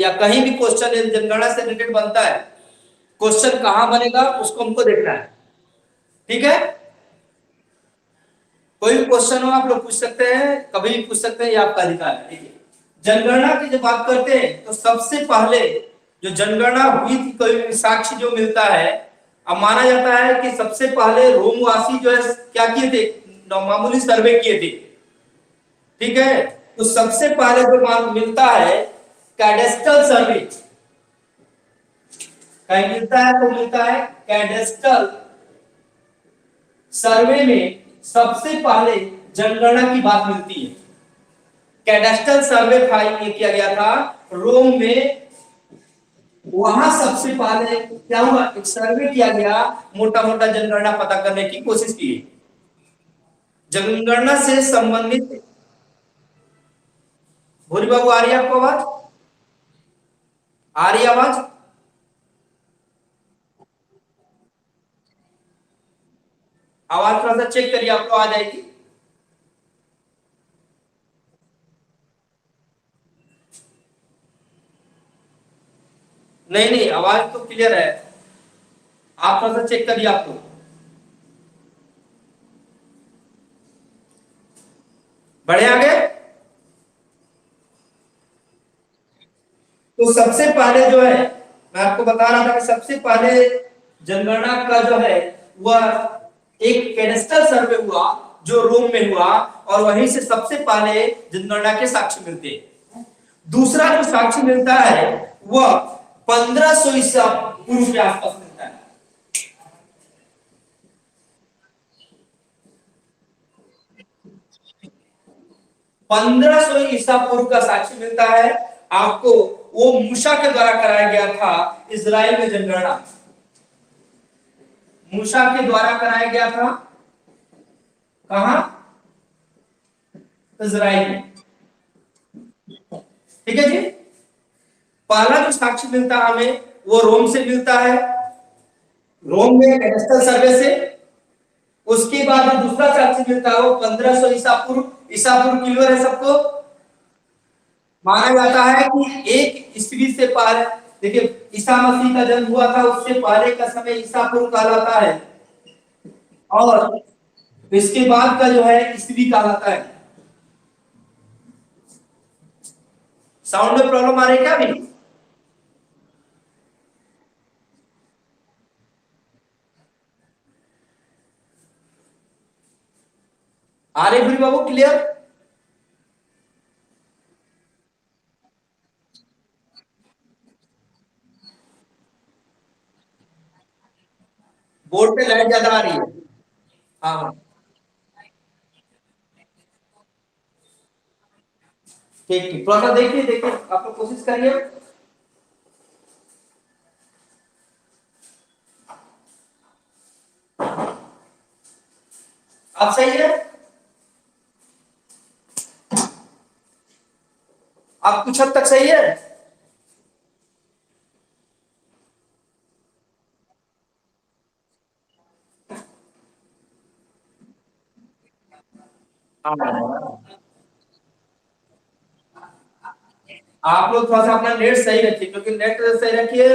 या कहीं भी क्वेश्चन जनगणना से रिलेटेड बनता है, क्वेश्चन कहां बनेगा उसको हमको देखना है। ठीक है, कोई भी क्वेश्चन हो आप लोग पूछ सकते हैं, कभी भी पूछ सकते हैं, ये आपका अधिकार है। ठीक है, जनगणना की जब बात करते हैं तो सबसे पहले जो जनगणना हुई थी, कोई साक्ष्य जो मिलता है, अब माना जाता है कि सबसे पहले रोमवासी जो है क्या किए थे, मामूली सर्वे किए थे। ठीक है, तो सबसे पहले जो मिलता है कैडेस्ट्रल सर्वे, कहीं मिलता है तो मिलता है कैडेस्ट्रल सर्वे में सबसे पहले जनगणना की बात मिलती है। कैडेस्ट्रल सर्वे किया गया था रोम में, वहां सबसे पहले क्या हुआ, एक सर्वे किया गया, मोटा मोटा जनगणना पता करने की कोशिश की। जनगणना से संबंधित, भूरी बाबू आ रही है आपको आवाज, आ रही आवाज? आवाज थोड़ा सा चेक करिए, आपको आ जाएगी। नहीं नहीं, आवाज तो क्लियर है, आप थोड़ा सा चेक करिए आपको। बढ़े आगे। तो सबसे पहले जो है, मैं आपको बता रहा था कि सबसे पहले जनगणना का जो है वह एक कैडेस्ट्रल सर्वे हुआ जो रोम में हुआ, और वहीं से सबसे पहले जनगणना के साक्ष्य मिलते हैं। दूसरा जो साक्ष्य मिलता है वह 1500 ईसा पूर्व के आसपास मिलता है। 1500 ईसा पूर्व का साक्ष्य मिलता है आपको, वो मूसा के द्वारा कराया गया था इजराइल में जनगणना। मूसा के द्वारा कराया गया था, कहां, इजराइल में। ठीक है जी, पहला जो साक्ष्य मिलता है हमें वो रोम से मिलता है, रोम में कैडेस्ट्रल सर्वे से। उसके बाद जो दूसरा साक्ष्य मिलता है वो 1500 ईसा पूर्व, ईसा पूर्व क्लियर है सबको? माना जाता है कि एक ईस्वी से पहले, देखिए ईसा मसीह का जन्म हुआ था, उससे पहले का समय ईसा पूर्व कहलाता है, और इसके बाद का जो है ईस्वी कहलाता है। साउंड में प्रॉब्लम आ रही है क्या अभी? आ रही भूरी बाबू क्लियर? बोर्ड पे लाइट ज्यादा आ रही है। हाँ हाँ, ठीक ठीक, थोड़ा सा देखिए देखिए, आप लोग कोशिश करिए। आप सही है? आप कुछ हद तक सही है? हाँ, आप लोग थोड़ा सा अपना नेट सही रखिए, क्योंकि नेट सही रखिए,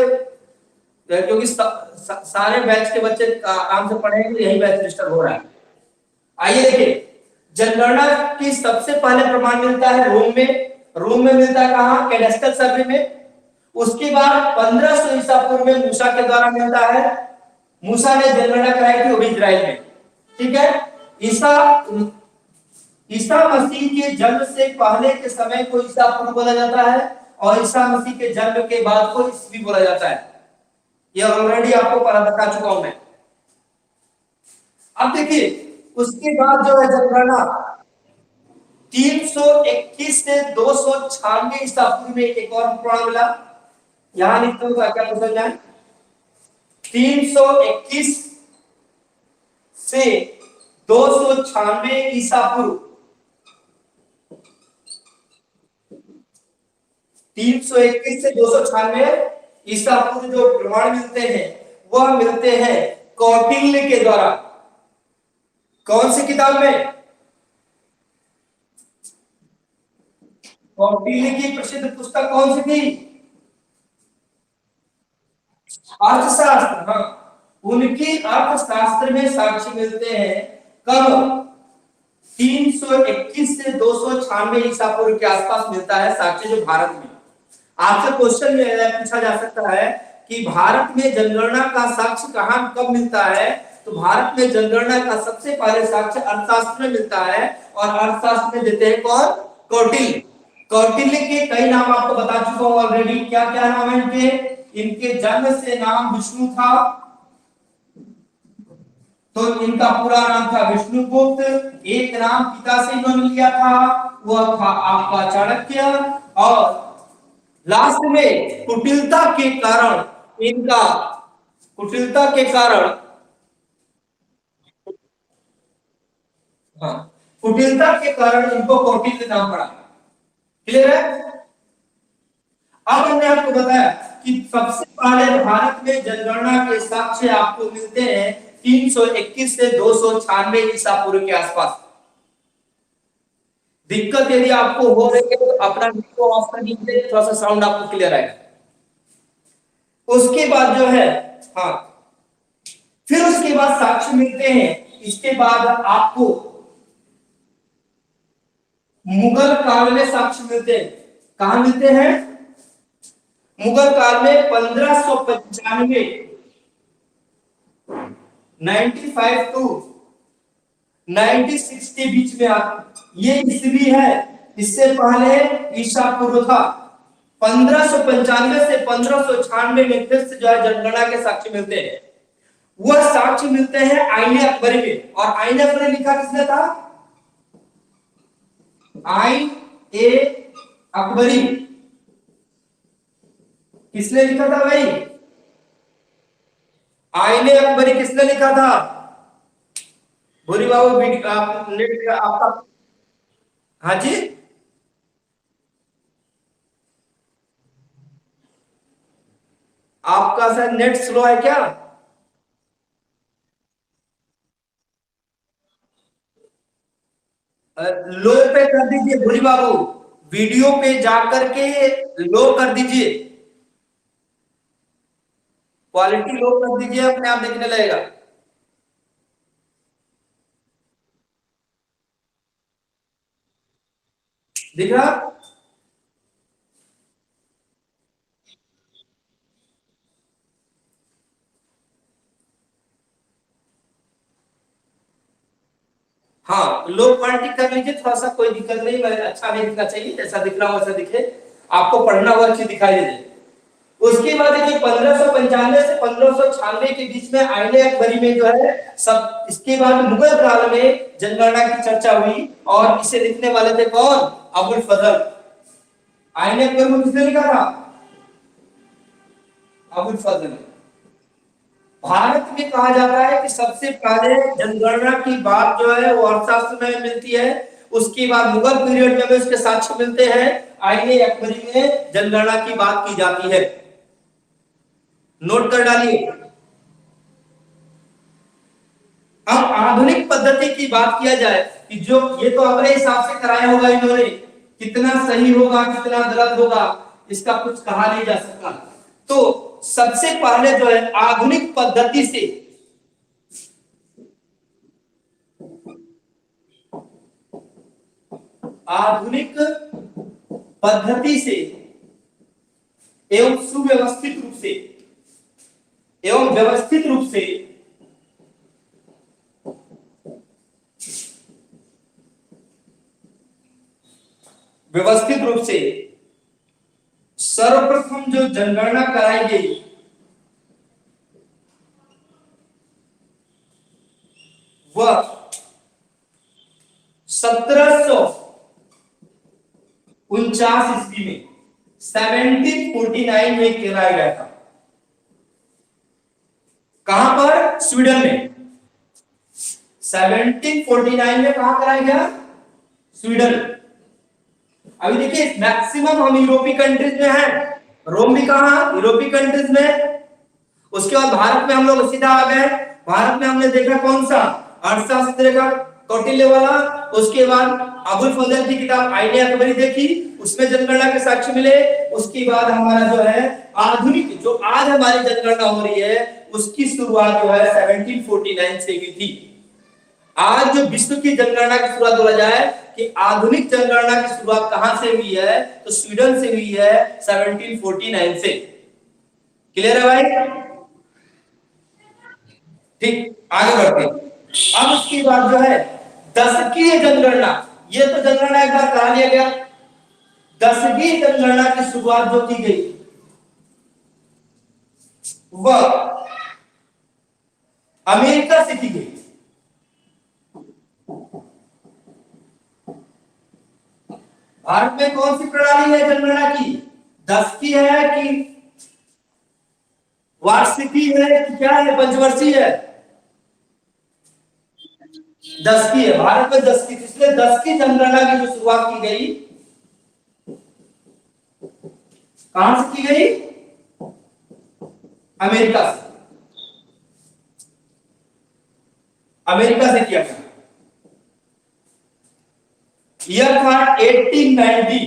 क्योंकि सारे बैच के बच्चे आराम से पढ़ेंगे, यही बैच डिस्टर्ब हो रहा है। आइए देखिए, जनगणना की सबसे पहले प्रमाण मिलता है रोम में। रोम में मिलता है कहां, कैडेस्ट्रल सर्वे में। उसके बाद 1500 ईसा पूर्व में मूसा के द्वारा मिलता है, मूसा ने जनगणना कराई थी वो भी इजराइल में। ठीक है, ईसा ईसा मसीह के जन्म से पहले के समय को ईसा पूर्व बोला जाता है, और ईसा मसीह के जन्म के बाद को ईस्वी बोला जाता है। यह ऑलरेडी आपको पढ़ा बता चुका हूं मैं। अब देखिए, उसके बाद जो है जनगणना 321 से 296 ईसा पूर्व में एक और प्रमाण मिला, यहां लिखता हूं क्या समझ जाए। 321 से 296 ईसा पूर्व, 321 से 296 ईसा पूर्व जो प्रमाण मिलते हैं वह मिलते हैं कौटिल्य के द्वारा। कौन सी किताब में? कौटिल्य की प्रसिद्ध पुस्तक कौन सी थी? अर्थशास्त्र, हाँ, उनकी अर्थशास्त्र में साक्ष्य मिलते हैं कब? 321 से 296 ईसा पूर्व के आसपास मिलता है साक्ष्य, जो भारत में। आपसे क्वेश्चन में पूछा जा सकता है कि भारत में जनगणना का साक्ष्य कहां कब मिलता है, तो भारत में जनगणना का सबसे पहले साक्ष्य अर्थशास्त्र में मिलता है, और अर्थशास्त्र में देते हैं कौन? कौटिल्य। कौटिल्य के कई नाम आपको बता चुका हूं ऑलरेडी। क्या क्या नाम है इनके? इनके जन्म से नाम विष्णु था, तो इनका पूरा नाम था विष्णुगुप्त। एक नाम पिता से इन्होंने लिया था, वह था आपका चाणक्य। और लास्ट में कुटिलता के कारण इनका, कुटिलता के कारण, हाँ, कुटिलता के कारण इनको कौटिल्य नाम पड़ा। क्लियर है? अब हमने आपको बताया कि सबसे पहले भारत में जनगणना के साक्ष्य आपको मिलते हैं 321 से 296 ईसा पूर्व के आसपास। दिक्कत यदि आपको हो रही है तो अपना वीडियो ऑफ कर दीजिए, थोड़ा सा साउंड आपको क्लियर आएगा। उसके बाद जो है, हाँ, फिर उसके बाद साक्ष्य मिलते हैं। इसके बाद आपको मुगल काल में साक्ष्य मिलते हैं। कहां मिलते हैं? मुगल काल में 1595, 95 टू 96 के बीच में ये ईस्वी है। इससे पहले ईसा पूर्व था। 1595 से 1596 में फिर से जो है जनगणना के साक्ष्य मिलते हैं। वह साक्ष्य मिलते हैं आईने अकबरी में। और आईने अकबरी लिखा किसने था? आईन ए अकबरी किसने लिखा था भाई? आईने अकबरी किसने लिखा था? भूरी बाबू नेट आपका, हाँ जी, आपका शायद नेट स्लो है क्या? लो पे कर दीजिए भूरी बाबू, वीडियो पे जाकर के लो कर दीजिए, क्वालिटी लो कर दीजिए, अपने आप दिखने लगेगा। दिख रहा? हाँ, लो क्वालिटी कर लीजिए, थोड़ा सा कोई दिक्कत नहीं, अच्छा नहीं दिखना चाहिए, जैसा दिख रहा हो वैसा दिखे, आपको पढ़ना हुआ चीज दिखाई दे। उसके बाद देखिए 1595 से 1596 के बीच में आईने अकबरी में जो है सब, इसके बाद मुगल काल में जनगणना की चर्चा हुई, और इसे लिखने वाले थे कौन? अबुल फजल। आईने अकबरी में किसने लिखा था? अबुल फजल। भारत में कहा जाता है कि सबसे पहले जनगणना की बात जो है वो अर्थशास्त्र में मिलती है। उसके बाद मुगल पीरियड में भी उसके साक्ष्य मिलते हैं। आईने अकबरी में जनगणना की बात की जाती है। नोट कर डालिए। अब आधुनिक पद्धति की बात किया जाए कि जो ये तो अपने हिसाब से कराया होगा इन्होंने, कितना सही होगा कितना गलत होगा इसका कुछ कहा नहीं जा सकता। तो सबसे पहले जो है आधुनिक पद्धति से, आधुनिक पद्धति से एवं सुव्यवस्थित रूप से एवं व्यवस्थित रूप से सर्वप्रथम जो जनगणना कराई गई वह 1749 ईस्वी में 1749 में कराया गया था। कहां पर? स्वीडन में। 1749 में कहां कराया गया? स्वीडन। अभी देखिए मैक्सिमम हम यूरोपीय कंट्रीज में हैं। रोम भी कहां? यूरोपीय कंट्रीज में। उसके बाद भारत में हम लोग सीधा आ गए। भारत में हमने देखा कौन सा? अर्थशास्त्र देखा, कौटिल्य वाला। उसके बाद अबुल फजल की किताब आईने अकबरी देखी, उसमें जनगणना के साक्ष्य मिले। उसके बाद हमारा जो है आधुनिक, जो आज हमारी जनगणना हो रही है उसकी शुरुआत जो है 1749 से हुई थी। आज जो विश्व की जनगणना की शुरुआत बोला जाए कि आधुनिक जनगणना की शुरुआत कहां से हुई है, तो स्वीडन से हुई है 1749 से। क्लियर है भाई? ठीक, आगे बढ़ते हैं। अब उसके बाद जो है दशकीय जनगणना, ये तो जनगणना एक बार करा लिया गया। दशकीय जनगणना की शुरुआत जो की गई वह अमेरिका से की गई। भारत में कौन सी प्रणाली है जनगणना की? दशकीय है कि वार्षिकी है कि क्या है, पंचवर्षीय है? दशकीय है, भारत में दशकीय। इसलिए दशकीय जनगणना की जो शुरुआत की गई कहां से की गई? अमेरिका से। अमेरिका से किया गया। ईयर था 1890,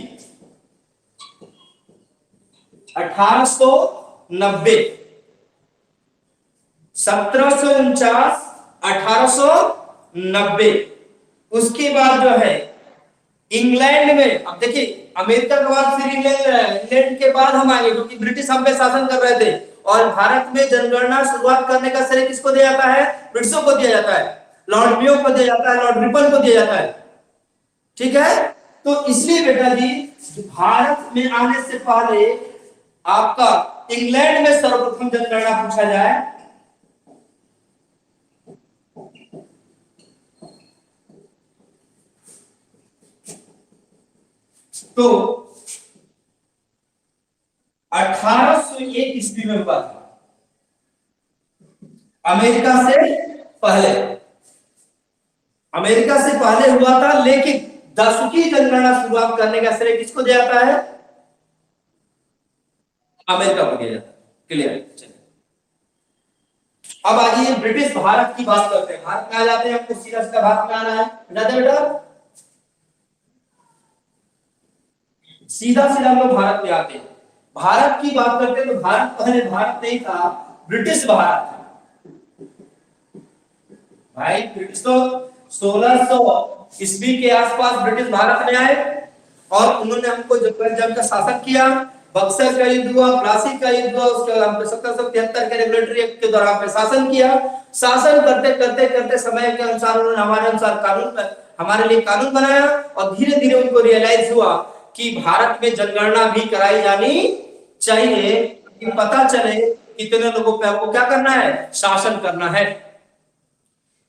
1890, 1749, 1890। उसके बाद जो है इंग्लैंड में, अब देखिए अमेरिका के बाद फिर इंग्लैंड के बाद हम आएंगे क्योंकि ब्रिटिश हम पे शासन कर रहे थे। और भारत में जनगणना शुरुआत करने का श्रेय किसको दिया जाता है? ब्रिटिशों को दिया जाता है, लॉर्ड मेयो को दिया जाता है, लॉर्ड रिपन को दिया जाता है। ठीक है, तो इसलिए बेटा जी भारत में आने से पहले आपका इंग्लैंड में सर्वप्रथम जनगणना पूछा जाए तो 1801 ईस्वी में हुआ था। अमेरिका से पहले, अमेरिका से पहले हुआ था, लेकिन दशकीय जनगणना शुरुआत करने का श्रेय किसको दिया जाता है? अमेरिका को दिया जाता है। क्लियर? चलिए अब आइए ब्रिटिश भारत की बात करते हैं। भारत में आ जाते हैं, आपको सीधा सीधा भारत में आना है बेटा, सीधा सीधा हम लोग भारत में आते हैं। भारत की बात करते हैं तो भारत पहले भारत नहीं था, ब्रिटिश भारत था भाई। ब्रिटिश तो 1600 ईस्वी के आसपास ब्रिटिश भारत में आए और उन्होंने हमको जब का शासन किया। बक्सर का युद्ध हुआ, प्लासी का युद्ध हुआ, उसके बाद हमने 1773 के रेगुलेटरी एक्ट के द्वारा पे शासन किया। शासन करते करते करते समय के अनुसार उन्होंने हमारे अनुसार कानून, हमारे लिए कानून बनाया और धीरे धीरे उनको रियलाइज हुआ कि भारत में जनगणना भी कराई जानी चाहिए कि पता चले कितने लोगों पे आपको क्या करना है, शासन करना है।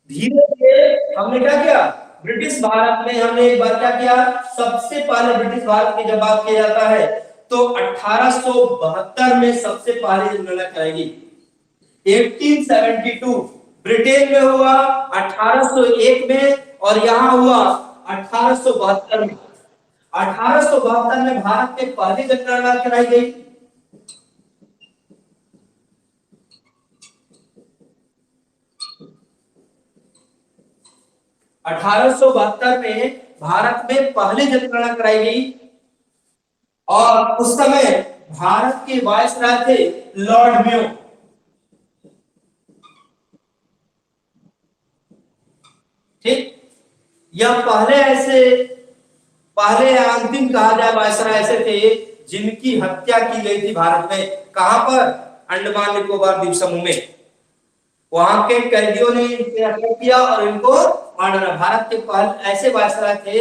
धीरे धीरे हमने क्या किया, ब्रिटिश भारत में हमने एक बार क्या किया, सबसे पहले ब्रिटिश भारत की जब बात किया जाता है तो 1872 में सबसे पहले जनगणना कराई। 1872 ब्रिटेन में हुआ, 1801 में और यहां हुआ 1872 में। 1872 में भारत में पहली जनगणना कराई गई। में भारत में पहली जनगणना कराई गई और उस समय भारत के वायसराय थे लॉर्ड मेयो। ठीक, यह पहले अंतिम कहा जाए वायसराय ऐसे थे जिनकी हत्या की गई थी भारत में। कहां पर? अंडमान निकोबार द्वीप समूह में। वहां के कैदियों ने इनसे हत्या किया और इनको मार डाला। भारत के पहले ऐसे वायसराय थे,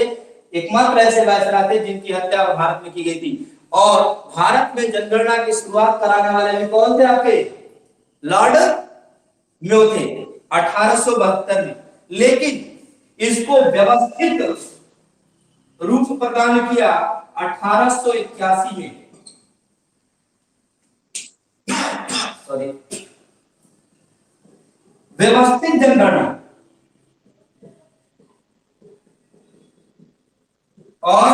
एकमात्र ऐसे वायसराय थे जिनकी हत्या भारत में की गई थी। और भारत में जनगणना की शुरुआत कराने वाले में कौन थे? आपके लॉर्ड मेयो थे 1872 में। लेकिन इसको व्यवस्थित रूप प्रदान किया 1881 में। सॉरी, व्यवस्थित जनगणना और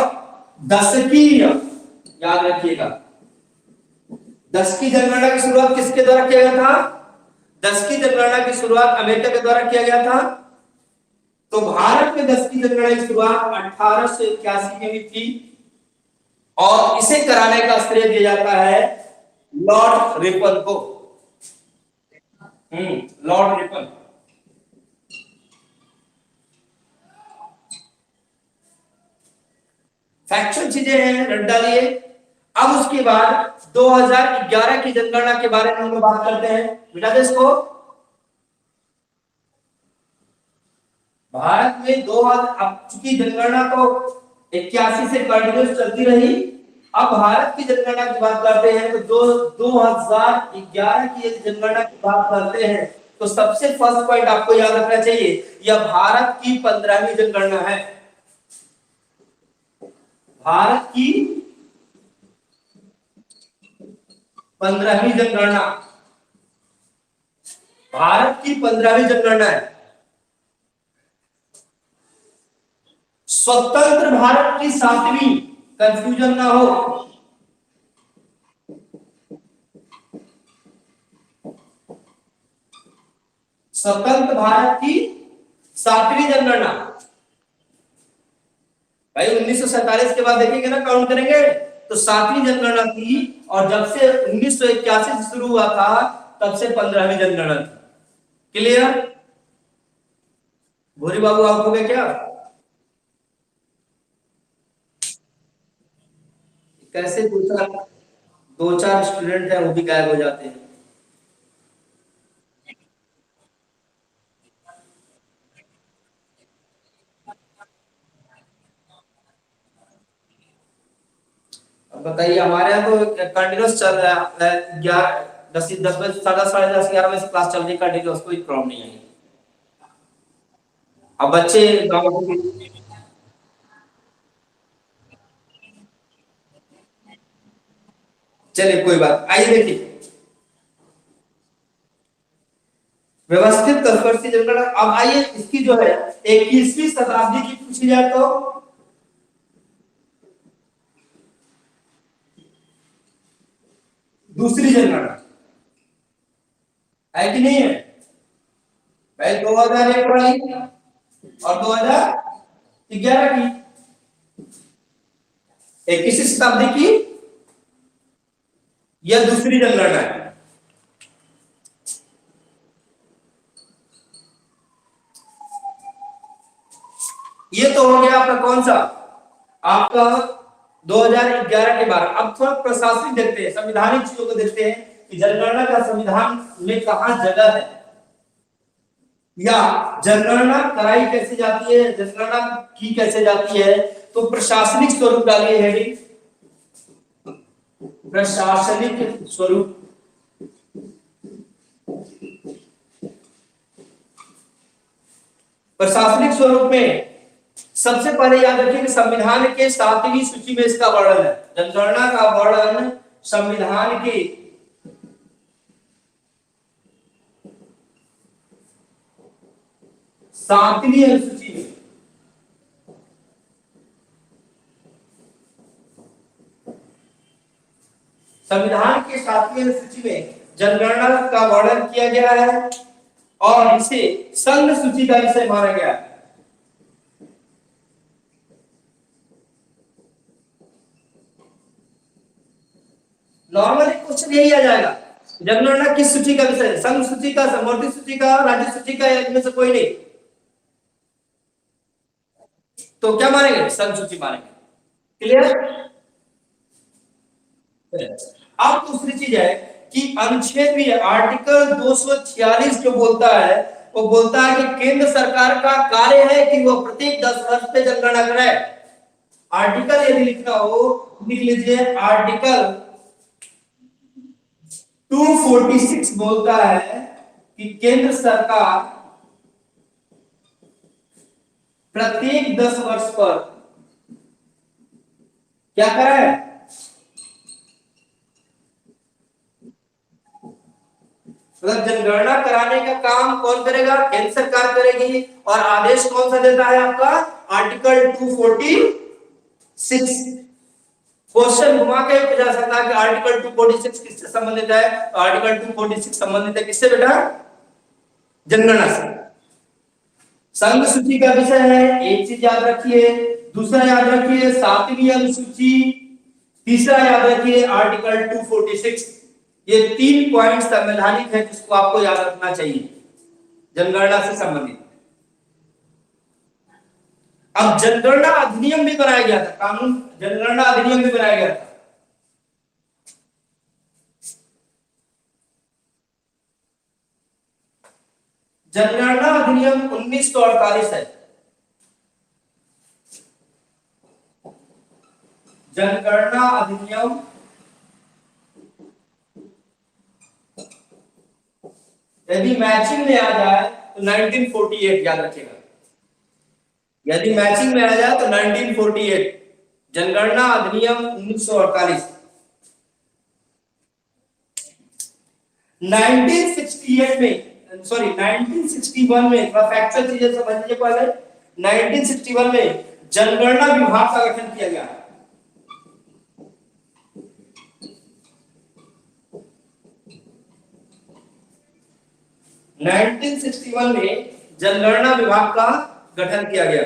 दशकीय, याद रखिएगा, दशकीय जनगणना की शुरुआत किसके द्वारा किया गया था? दशकीय जनगणना की शुरुआत अमेरिका के द्वारा किया गया था। तो भारत में दशकीय जनगणना की शुरुआत 1881 में हुई थी और इसे कराने का श्रेय दिया जाता है लॉर्ड रिपन को। Lord Ripon. फैक्चुअल चीजें हैं, रट डालिए। अब उसके बाद 2011 की जनगणना के बारे में हम लोग बात करते हैं। बिठा दे इसको। भारत में 2000, अब चूंकि जनगणना तो 81 से कंटिन्यूस चलती रही, अब भारत की जनगणना की बात करते हैं तो 2011 की यदि जनगणना की बात करते हैं तो सबसे फर्स्ट पॉइंट आपको याद रखना चाहिए, यह भारत की 15वीं जनगणना है। भारत की 15वीं जनगणना, भारत की 15वीं जनगणना है। स्वतंत्र भारत की 7वीं, कंफ्यूजन ना हो। स्वतंत्र भारत की 7वीं जनगणना। भाई 1947 के बाद देखेंगे ना, काउंट करेंगे तो 7वीं जनगणना थी, और जब से 1981 से शुरू हुआ था तब से 15वीं जनगणना थी। क्लियर? भूरी बाबू आप हो गए क्या? कैसे दो चार स्टूडेंट हैं वो भी गायब हो जाते हैं। अब बताइए, हमारे यहाँ तो कंटिन्यूस चल रहा है, 10 बजे, 10:30, 11 बजे से क्लास चल रही है कंटिन्यूस, कोई प्रॉब्लम नहीं है। अब बच्चे गाँव के, चलिए कोई बात, आइए देखिए व्यवस्थित तत्परती जनगणना। अब आइए इसकी जो है 21वीं शताब्दी की पूछी जाए तो दूसरी जनगणना है कि नहीं है भाई? 2001 वाली और 2011 की, 21वीं शताब्दी की यह दूसरी जनगणना है। ये तो हो गया आपका कौन सा, आपका 2011 के बारे में। अब थोड़ा प्रशासनिक देखते हैं, संविधानिक चीजों को देखते हैं कि जनगणना का संविधान में कहां जगह है, या जनगणना कराई कैसे जाती है, जनगणना की कैसे जाती है। तो प्रशासनिक स्वरूप डालिए हेडिंग, प्रशासनिक स्वरूप। प्रशासनिक स्वरूप में सबसे पहले याद रखिए कि संविधान के 7वीं सूची में इसका वर्णन है। जनगणना का वर्णन संविधान की 7वीं अनुसूची में, संविधान के 7वीं अनुसूची में जनगणना का वर्णन किया गया है, और इसे संघ सूची का विषय माना गया है। नॉर्मली क्वेश्चन यही आ जाएगा, जनगणना किस सूची का विषय है? संघ सूची का, समवर्ती सूची का, राज्य सूची का, इनमें से कोई नहीं। तो क्या मानेंगे? संघ सूची मानेंगे। क्लियर? अब दूसरी चीज है कि अनुच्छेद भी आर्टिकल 246 जो बोलता है, वो बोलता है कि केंद्र सरकार का कार्य है कि वो प्रत्येक 10 वर्ष पे जनगणना करे। आर्टिकल यदि लिखना हो लिख लीजिए, आर्टिकल 246 बोलता है कि केंद्र सरकार प्रत्येक 10 वर्ष पर क्या करे? मतलब जनगणना कराने का काम कौन करेगा? केंद्र सरकार करेगी। और आदेश कौन सा देता है आपका? आर्टिकल 246। क्वेश्चन घुमा के पूछा सकता है कि आर्टिकल 246 किससे संबंधित है? आर्टिकल 246 संबंधित है किससे बेटा? जनगणना से। संघ सूची का विषय है, एक चीज याद रखिए। दूसरा याद रखिए 7वीं अनुसूची। तीसरा याद रखिए आर्टिकल 246। ये 3 पॉइंट संवैधानिक है जिसको आपको याद रखना चाहिए जनगणना से संबंधित। अब जनगणना अधिनियम भी बनाया गया था, कानून जनगणना अधिनियम भी बनाया गया था। जनगणना अधिनियम 1948 है। जनगणना अधिनियम यदि मैचिंग में आ जाए तो 1948 याद रखिएगा। यदि मैचिंग में आ जाए तो 1948 जनगणना अधिनियम 1948। 1968 में, सॉरी 1961 में, थोड़ा फैक्चुअल चीजें समझ लीजिए पहले। 1961 में जनगणना विभाग का गठन किया गया। नाइनटीन 1961 में जनगणना विभाग का गठन किया गया।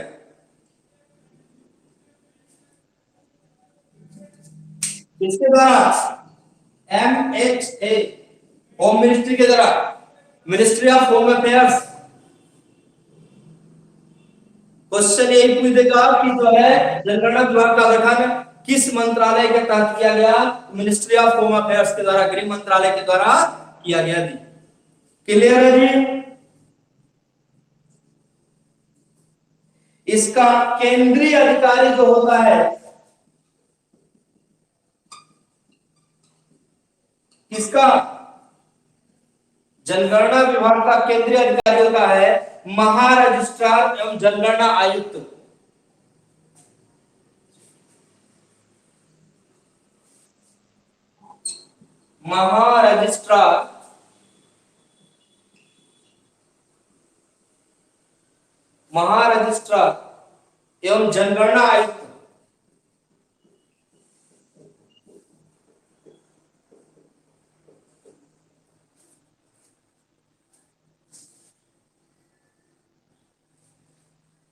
इसके द्वारा MHA होम मिनिस्ट्री के द्वारा, ministry of home affairs, question यही पूछेगा कि जो है जनगणना विभाग का गठन किस मंत्रालय के तहत किया गया? मिनिस्ट्री ऑफ होम अफेयर्स के द्वारा, गृह मंत्रालय के द्वारा किया गया। जी क्लियर है जी? इसका केंद्रीय अधिकारी जो होता है, किसका? जनगणना विभाग का केंद्रीय अधिकारी होता है महारजिस्ट्रार एवं जनगणना आयुक्त। महारजिस्ट्रार एवं जनगणना आयुक्त।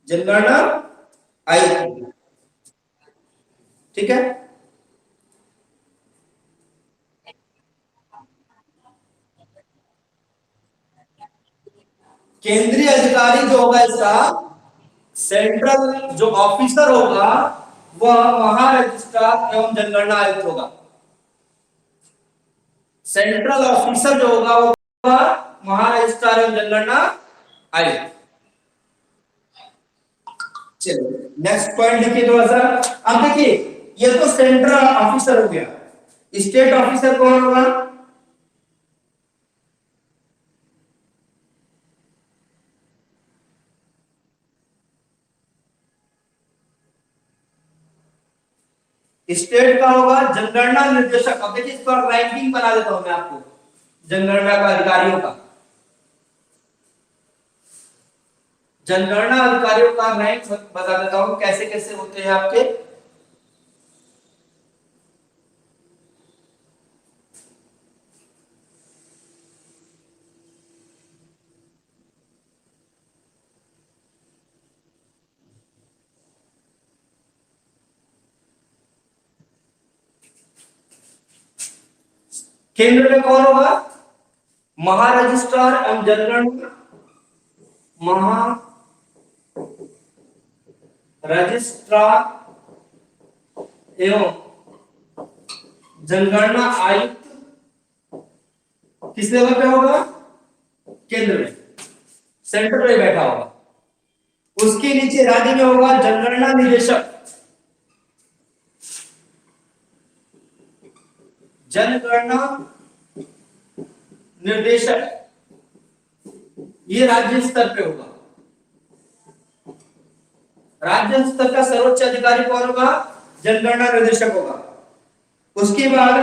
जनगणना आयुक्त, ठीक है। केंद्रीय अधिकारी जो होगा इसका, सेंट्रल जो ऑफिसर होगा वह महारजिस्ट्रार एवं जनगणना आयुक्त होगा। सेंट्रल ऑफिसर जो होगा वो महारजिस्ट्रार एवं जनगणना आयुक्त। चलिए नेक्स्ट पॉइंट देखिए थोड़ा सा। अब देखिए ये तो सेंट्रल ऑफिसर हो गया, स्टेट ऑफिसर कौन होगा? स्टेट का होगा जनगणना निर्देशक। अब देखिए इस पर रैंकिंग बना देता हूं मैं आपको जनगणना का अधिकारियों का। जनगणना अधिकारियों का रैंक बता देता हूं कैसे कैसे होते हैं आपके। केंद्र में कौन होगा? महारजिस्ट्रार एवं जनगणना, महारजिस्ट्रार एवं जनगणना आयुक्त किस लेवल पे होगा? केंद्र में, सेंटर पे बैठा होगा। उसके नीचे राज्य में होगा जनगणना निदेशक। जनगणना निर्देशक ये राज्य स्तर पे होगा। राज्य स्तर का सर्वोच्च अधिकारी कौन होगा? जनगणना निर्देशक होगा। उसके बाद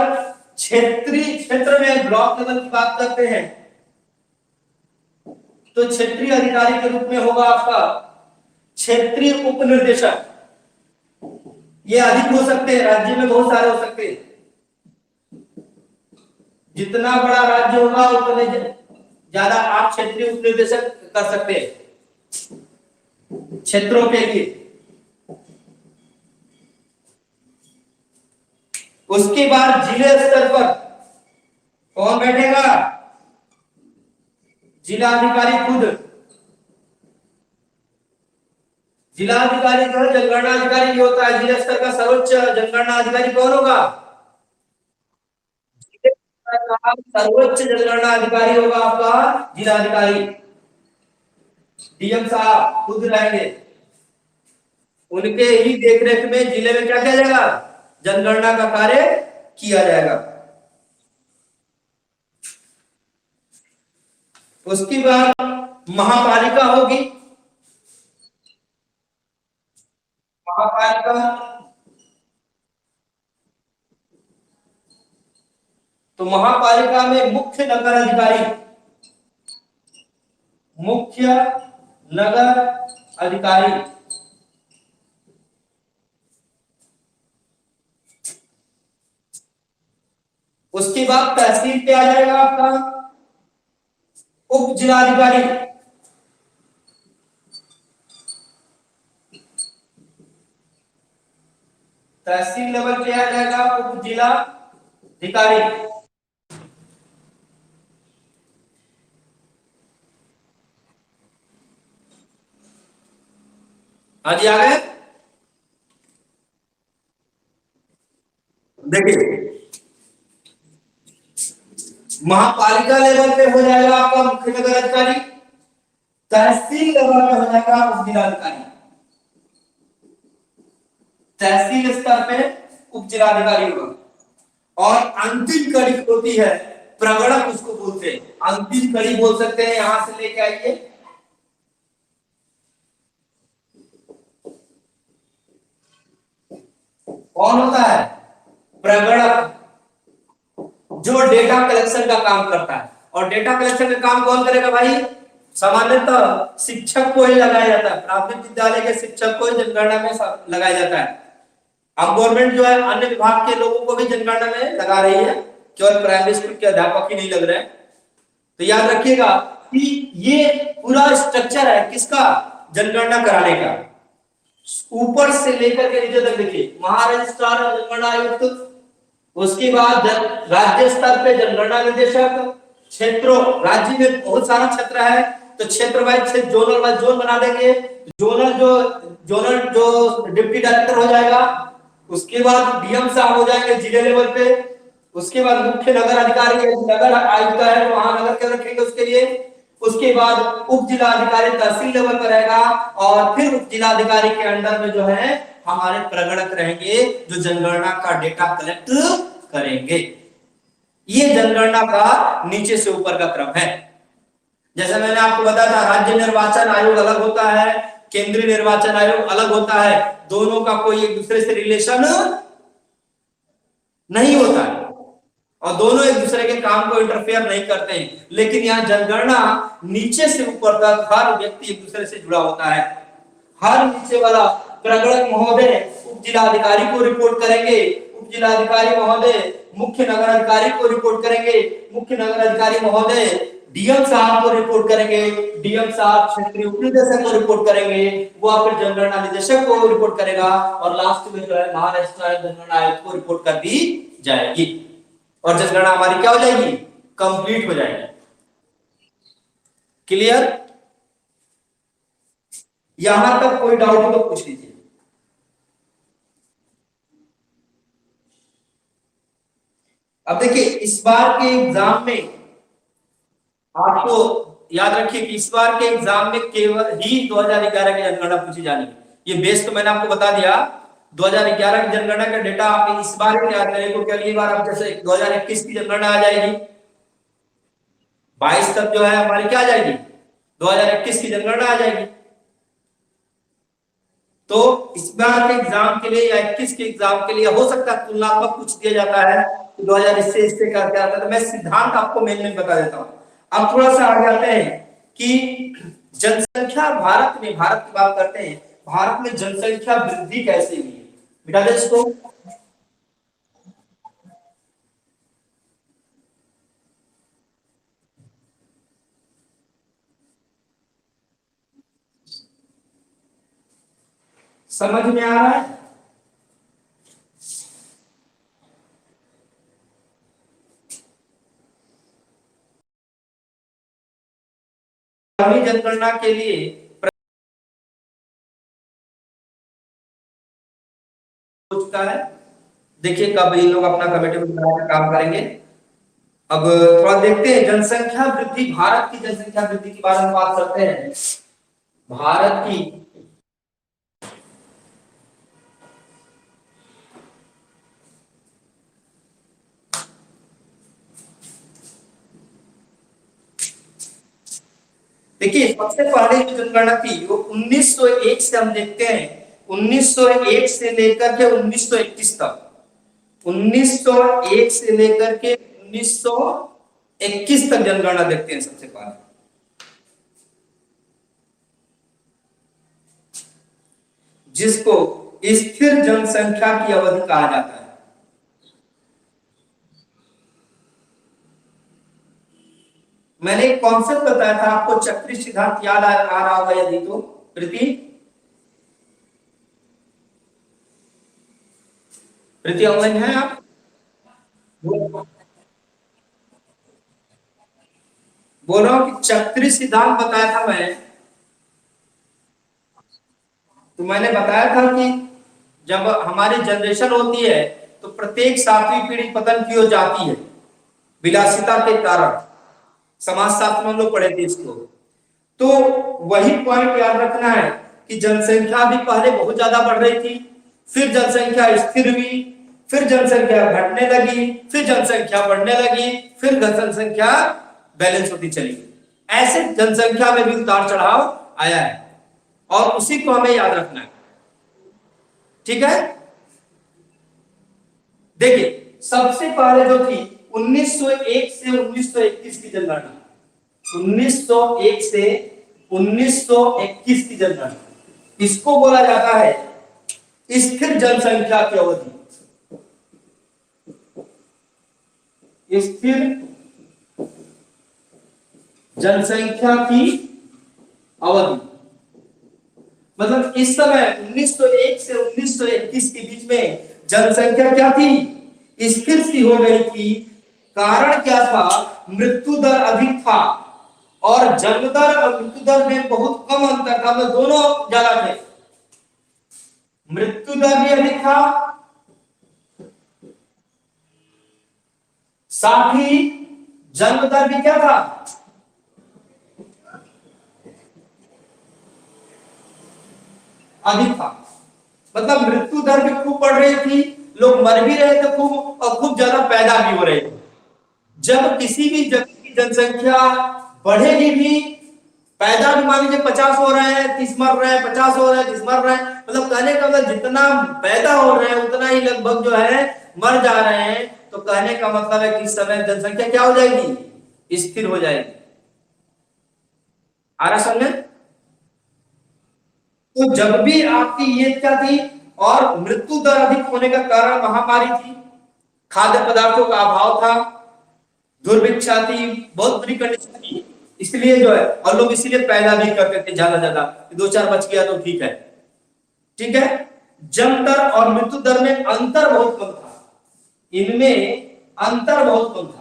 क्षेत्रीय, क्षेत्र में ब्लॉक लेवल की बात करते हैं तो क्षेत्रीय अधिकारी के रूप में होगा आपका क्षेत्रीय उप निर्देशक। ये अधिक हो सकते हैं, राज्य में बहुत सारे हो सकते हैं। जितना बड़ा राज्य होगा उतने ज्यादा आप क्षेत्रीय उप निर्देशक कर सकते हैं क्षेत्रों के लिए। उसके बाद जिले स्तर पर कौन बैठेगा? जिलाधिकारी खुद। जिलाधिकारी जो है जनगणना अधिकारी भी होता है। जिला स्तर का सर्वोच्च जनगणना अधिकारी कौन होगा? सर्वोच्च जनगणना अधिकारी होगा आपका जिलाधिकारी। डीएम साहब खुद रहेंगे। उनके ही देखरेख में जिले में क्या किया जाएगा? जनगणना का कार्य किया जाएगा। उसके बाद महापालिका होगी। महापालिका, तो महापालिका में मुख्य नगर अधिकारी, मुख्य नगर अधिकारी। उसके बाद तहसील पे आ जाएगा आपका उप जिलाधिकारी। तहसील लेवल पे आ जाएगा उप जिलाधिकारी। हाँ जी, आ गए। देखिए, महापालिका लेवल पे हो जाएगा आपका मुख्य नगर अधिकारी। तहसील लेवल पे हो जाएगा उप जिलाधिकारी। तहसील स्तर पे उप जिलाधिकारी होगा। और अंतिम कड़ी होती है प्रगणक, उसको बोलते हैं। अंतिम कड़ी बोल सकते हैं। यहां से लेके आइए, कौन होता है? प्रगणक, जो डेटा कलेक्शन का काम करता है। और डेटा कलेक्शन का काम कौन करेगा भाई? सामान्यतः शिक्षक को ही लगाया जाता है। प्राथमिक विद्यालय के शिक्षक को ही जनगणना में लगाया जाता है। अब गवर्नमेंट जो है अन्य विभाग के लोगों को भी जनगणना में लगा रही है, केवल प्राइमरी स्कूल के अध्यापक ही नहीं लग रहे हैं। तो याद रखिएगा कि ये पूरा स्ट्रक्चर है किसका? जनगणना कराने का। ऊपर से लेकर के नीचे तक देखिए, महारजिस्ट्रार जनगणना आयुक्त, उसके बाद राज्य स्तर पे जनगणना निदेशक, क्षेत्रों, राज्य में बहुत सारा क्षेत्र है तो क्षेत्र वाइज क्षेत्र, जोनल वाइज जोन बना देंगे। जोनल जो डिप्टी डायरेक्टर हो जाएगा। उसके बाद डीएम साहब हो जाएंगे जिले लेवल पे। उसके बाद मुख्य नगर अधिकारी, नगर आयुक्त है तो वहां नगर के रखेंगे उसके लिए। उसके बाद उप जिलाधिकारी तहसील लेवल पर रहेगा। और फिर उप जिलाधिकारी के अंडर में जो है हमारे प्रगणक रहेंगे, जो जनगणना का डेटा कलेक्ट करेंगे। ये जनगणना का नीचे से ऊपर का क्रम है। जैसे मैंने आपको बताया था, राज्य निर्वाचन आयोग अलग होता है, केंद्रीय निर्वाचन आयोग अलग होता है। दोनों का कोई एक दूसरे से रिलेशन नहीं होता है और दोनों एक दूसरे के काम को इंटरफेयर नहीं करते हैं। लेकिन यहाँ जनगणना नीचे से ऊपर तक हर व्यक्ति एक दूसरे से जुड़ा होता है। हर नीचे वाला प्रगणक महोदय उप जिलाधिकारी को रिपोर्ट करेंगे, उप जिलाधिकारी महोदय मुख्य नगर अधिकारी को रिपोर्ट करेंगे, मुख्य नगर अधिकारी महोदय डीएम साहब को रिपोर्ट करेंगे, डीएम साहब क्षेत्रीय उप निदेशक को रिपोर्ट करेंगे, वो फिर जनगणना निदेशक को रिपोर्ट करेगा और लास्ट में जो है महाराष्ट्र जनगणना आयोग को रिपोर्ट कर दी जाएगी और जनगणना हमारी क्या हो जाएगी? कंप्लीट हो जाएगी। क्लियर? यहां तक कोई डाउट हो तो पूछ लीजिए। अब देखिए, इस बार के एग्जाम में आपको याद रखिए कि इस बार के एग्जाम में केवल ही 2011 की जनगणना पूछी जानी है। ये बेस तो मैंने आपको बता दिया। 2011 की जनगणना का डेटा आप इस बार क्या करें तो अगली बार आप जैसे 2021 की जनगणना आ जाएगी, 22 तक जो है हमारी क्या आ जाएगी? 2021 की जनगणना आ जाएगी। तो इस बार के एग्जाम के लिए या 21 के एग्जाम के लिए हो सकता है तुलनात्मक कुछ दिया जाता है तो 2000 इससे क्या क्या आता है। तो मैं सिद्धांत आपको मेन बता देता हूं। अब थोड़ा सा आगे आते हैं कि जनसंख्या भारत में, भारत की बात करते हैं, भारत में जनसंख्या वृद्धि कैसे हुई है बेटा? इसको समझ में आ रहा है? जनगणना के लिए हो चुका है। देखिए कब ये लोग अपना कमेटी बनाने का काम करेंगे। अब थोड़ा देखते हैं जनसंख्या वृद्धि, भारत की जनसंख्या वृद्धि के बारे में बात करते हैं। भारत की देखिए सबसे पहले जो जनगणना थी वो 1901 से हम देखते हैं, 1901 से लेकर के 1921 तक, 1901 से लेकर के 1921 तक जनगणना देखते हैं सबसे पहले। जिसको स्थिर जनसंख्या की अवधि कहा जाता है। मैंने एक कॉन्सेप्ट बताया था आपको, चक्री सिद्धांत याद आ रहा होगा यदि तो प्रीति, प्रीति ऑनलाइन है आप? बोल रहा हूं कि चक्री सिद्धांत बताया था मैं, तो मैंने बताया था कि जब हमारी जनरेशन होती है तो प्रत्येक 7वीं पीढ़ी पतन की ओर जाती है विलासिता के कारण। समाजशास्त्र में हम लोग पढ़े थे इसको। तो वही पॉइंट याद रखना है कि जनसंख्या भी पहले बहुत ज्यादा बढ़ रही थी, फिर जनसंख्या स्थिर हुई, फिर जनसंख्या घटने लगी, फिर जनसंख्या बढ़ने लगी, फिर जनसंख्या बैलेंस होती चली। ऐसे जनसंख्या में भी उतार चढ़ाव आया है और उसी को हमें याद रखना है। ठीक है, देखिए सबसे पहले जो थी 1901 से 1921 की जनगणना, 1901 से 1921 की जनगणना, इसको बोला जाता है स्थिर जनसंख्या की अवधि। स्थिर जनसंख्या की अवधि मतलब इस समय 1901 से 1921 के बीच में जनसंख्या क्या थी? स्थिर सी हो गई थी। कारण क्या था? मृत्यु दर अधिक था और जन्म दर और मृत्यु दर में बहुत कम अंतर था, मतलब दोनों ज्यादा थे। मृत्यु दर भी अधिक था, साथ ही जन्म दर भी क्या था? अधिक था। मतलब मृत्यु दर भी खूब बढ़ रही थी, लोग मर भी रहे थे खूब और खूब ज्यादा पैदा भी हो रहे थे। जब किसी भी जगह की जनसंख्या बढ़ेगी भी, पैदा भी मान लीजिए 50 हो रहे हैं 30 मर रहे हैं, 50 हो रहे हैं 30 मर रहे हैं, मतलब कहने का मतलब जितना पैदा हो रहे हैं उतना ही लगभग जो है मर जा रहे हैं। तो कहने का मतलब है कि इस समय जनसंख्या क्या हो जाएगी? स्थिर हो जाएगी। आ रहा समझ? तो जब भी आपकी ये क्या थी और मृत्यु दर अधिक होने का कारण महामारी थी, खाद्य पदार्थों का अभाव था, दुर्भिक्षा थी, बहुत बुरी कंडीशन थी, इसलिए जो है और लोग इसीलिए पैदा भी करते थे ज्यादा ज्यादा, दो चार बच गया तो ठीक है। ठीक है, जन्म दर और मृत्यु दर में अंतर बहुत कम था, इनमें अंतर बहुत कम था।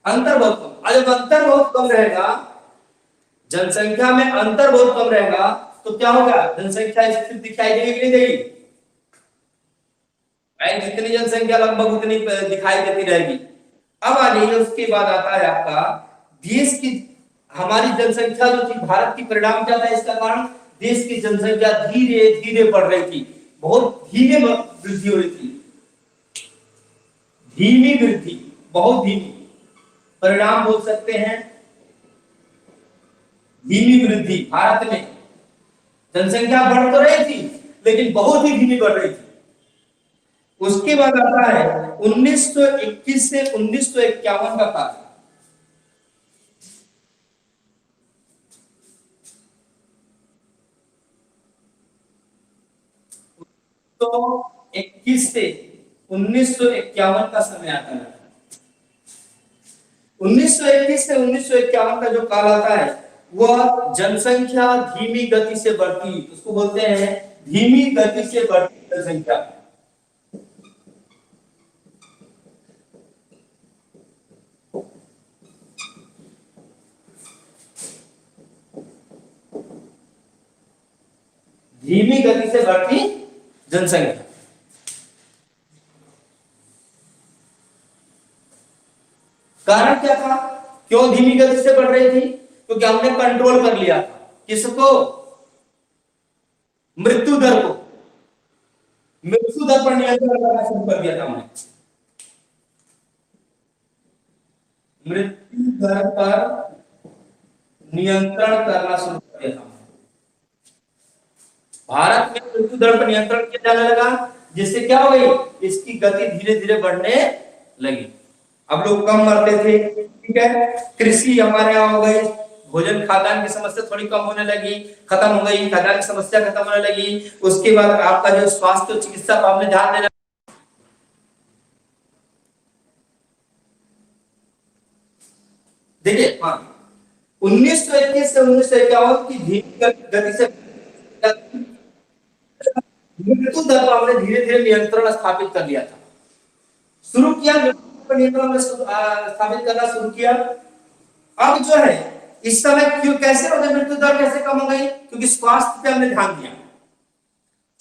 अंतर बहुत कम, जब अंतर बहुत कम रहेगा, जनसंख्या में अंतर बहुत कम रहेगा तो क्या होगा? जनसंख्या स्थिर दिखाई देगी कि नहीं देगी? जितनी जनसंख्या लगभग उतनी दिखाई देती रहेगी। अब आ जाइए, उसके बाद आता है आपका देश की, हमारी जनसंख्या जो थी भारत की, परिणाम क्या था इसका कारण? देश की जनसंख्या धीरे धीरे बढ़ रही थी, बहुत धीरे वृद्धि हो रही थी, धीमी वृद्धि, बहुत धीमी। परिणाम बोल सकते हैं धीमी वृद्धि। भारत में जनसंख्या बढ़ तो रही थी लेकिन बहुत ही धीमी बढ़ रही थी। उसके बाद आता है 1921 से 1951 का काल। तो 21 से 1951 का समय आता है। 1921 से 1951 का जो काल आता है वह जनसंख्या धीमी गति से बढ़ती, उसको बोलते हैं धीमी गति से बढ़ती जनसंख्या। धीमी गति से बढ़ती जनसंख्या। कारण क्या था, क्यों धीमी गति से बढ़ रही थी? क्योंकि हमने कंट्रोल कर लिया था किसको? मृत्यु दर को। मृत्यु दर पर नियंत्रण करना शुरू कर दिया था हमने। मृत्यु दर पर नियंत्रण करना शुरू कर दिया था। भारत में मृत्यु दर पर नियंत्रण किया जाने लगा, जिससे क्या हो गई, इसकी गति धीरे धीरे बढ़ने लगी। अब लोग कम मरते थे, ठीक है। कृषि हमारे यहाँ हो गई, भोजन खाद्यान्न की समस्या थोड़ी कम होने लगी, खत्म हो गई, खाद्यान्न की समस्या खत्म होने लगी। उसके बाद आपका जो स्वास्थ्य चिकित्सा पर हमने ध्यान देना, देखिए हाँ, 1921 से 1951 की धीमी गति से मृत्यु दर पर हमने धीरे धीरे नियंत्रण स्थापित कर लिया था, शुरू किया, मृत्यु पर नियंत्रण स्थापित करना शुरू किया। अब जो है इस समय क्यों, कैसे हो गई मृत्यु दर, कैसे कम हो गई? क्योंकि स्वास्थ्य पे हमने ध्यान दिया,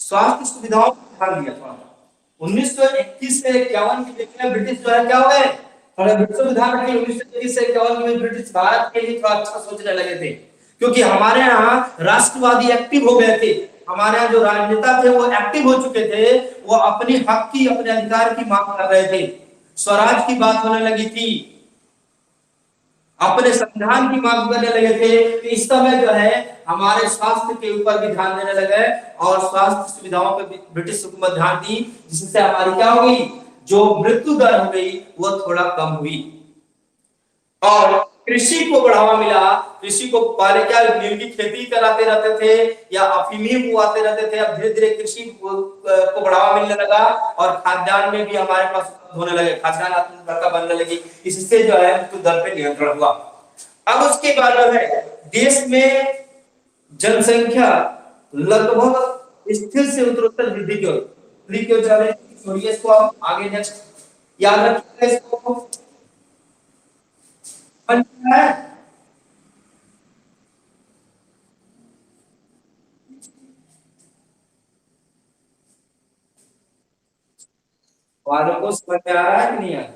स्वास्थ्य सुविधाओं पर ध्यान दिया थोड़ा। 1921 से 51 की देखिए ब्रिटिश जो है क्या हो गए, थोड़ा संविधान रखिए। 1921 से 51 में ब्रिटिश भारत के लिए थोड़ा अच्छा सोचने लगे थे, क्योंकि हमारे यहाँ राष्ट्रवादी एक्टिव हो गए थे, हमारे यहाँ जो राजनेता थे वो एक्टिव हो चुके थे, वो अपनी हक की, अपने अधिकार की मांग कर रहे थे, स्वराज की बात होने लगी थी, अपने संविधान की मांग करने लगे थे। तो इस समय जो है हमारे स्वास्थ्य के ऊपर भी ध्यान देने लगे और स्वास्थ्य सुविधाओं पर भी ब्रिटिश हुकूमत ध्यान दी, जिससे हमारी क्या हो गई, जो मृत्यु दर हो गई वो थोड़ा कम हुई। और कृषि को बढ़ावा मिला। कृषि को पहले क्या नील की खेती कराते रहते थे या अफीमी उगाते रहते थे, अब धीरे धीरे कृषि को बढ़ावा मिलने लगा और खाद्यान्न में भी हमारे पास होने लगे, खाद्यान्न आत्मनिर्भरता बनने लगी। इससे जो है मृत्यु दर पे नियंत्रण हुआ। अब उसके बाद जो है देश में जनसंख्या लगभग स्थिर से उत्तरोत्तर वृद्धि क्यों चले, छोड़िए इसको, आप आगे नेक्स्ट याद रखिएगा इसको। वालों को समझ में आ रहा है कि नहीं आ रहा?